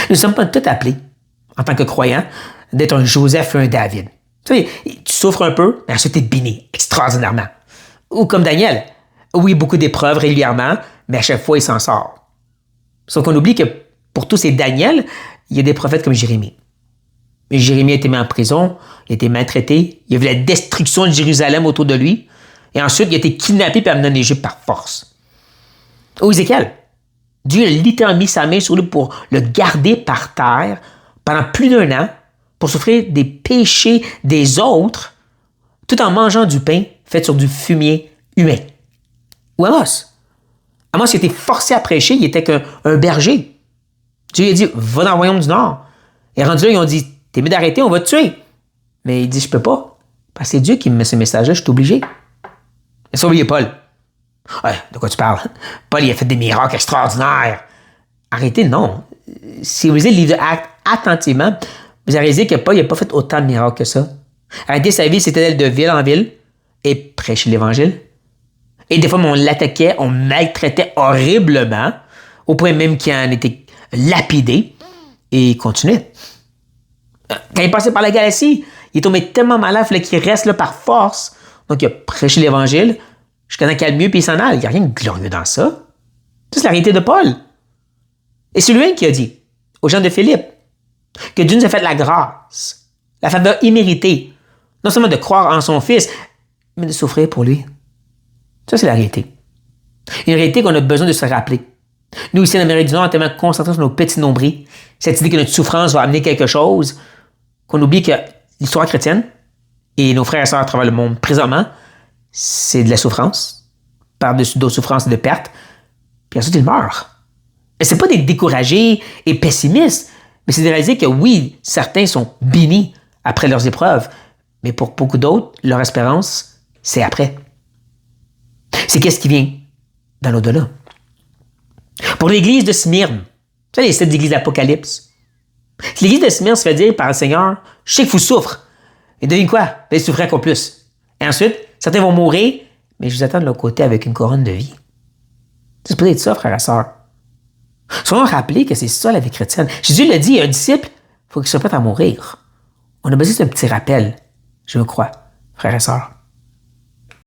Nous ne sommes pas tous appelés, en tant que croyants, d'être un Joseph ou un David. Tu sais, tu souffres un peu, mais ensuite tu es béni extraordinairement. Ou comme Daniel. Oui, beaucoup d'épreuves régulièrement, mais à chaque fois, il s'en sort. Sauf qu'on oublie que pour tous ces Daniel, il y a des prophètes comme Jérémie. Mais Jérémie a été mis en prison, il a été maltraité, il a vu la destruction de Jérusalem autour de lui, et ensuite il a été kidnappé et amené en Égypte par force. Ou Ézéchiel. Dieu a littéralement mis sa main sur lui pour le garder par terre pendant plus d'1 an pour souffrir des péchés des autres tout en mangeant du pain fait sur du fumier humain. Ou Amos. Amos il a été forcé à prêcher, il était qu'un berger. Dieu lui a dit, va dans le royaume du Nord. Et rendu là, ils ont dit, t'es mieux d'arrêter, on va te tuer. Mais il dit, je peux pas. Parce que c'est Dieu qui me met ce message-là, je suis obligé. Et ça, oubliez Paul. Ouais, de quoi tu parles? Paul, il a fait des miracles extraordinaires. Arrêtez, non. Si vous lisez le livre de Actes attentivement, vous allez réaliser que Paul n'a pas fait autant de miracles que ça. Arrêtez, sa vie, c'était d'aller de ville en ville et prêcher l'Évangile. Et des fois, on l'attaquait, on maltraitait horriblement, au point même qu'il en était lapidé, et il continuait. Quand il passait par la Galatie, il est tombé tellement malade, il fallait qu'il reste là par force. Donc, il a prêché l'Évangile jusqu'à temps qu'il aille mieux, puis il s'en aille. Il n'y a rien de glorieux dans ça. Ça, c'est la réalité de Paul. Et c'est lui qui a dit aux gens de Philippe que Dieu nous a fait la grâce, la faveur imméritée, non seulement de croire en son Fils, mais de souffrir pour lui. Ça, c'est la réalité. Une réalité qu'on a besoin de se rappeler. Nous, ici en Amérique du Nord, on est tellement concentrés sur nos petits nombris, cette idée que notre souffrance va amener quelque chose, qu'on oublie que l'histoire chrétienne et nos frères et sœurs à travers le monde présentement, c'est de la souffrance, par-dessus d'autres souffrances et de pertes, puis ensuite ils meurent. Et c'est pas d'être découragés et pessimistes, mais c'est de réaliser que oui, certains sont bénis après leurs épreuves, mais pour beaucoup d'autres, leur espérance, c'est après. C'est qu'est-ce qui vient dans l'au-delà. Pour l'église de Smyrne, vous savez, les 7 églises d'Apocalypse, l'église de Smyrne se fait dire par le Seigneur, je sais que vous souffrez. Et devinez quoi? Vous souffrez encore plus. Et ensuite, certains vont mourir, mais je vous attends de l'autre côté avec une couronne de vie. C'est peut-être ça, frères et sœurs. Soyons rappelés que c'est ça la vie chrétienne. Jésus l'a dit, un disciple, il faut qu'il soit prêt à mourir. On a besoin d'un petit rappel, je me crois, frères et sœurs.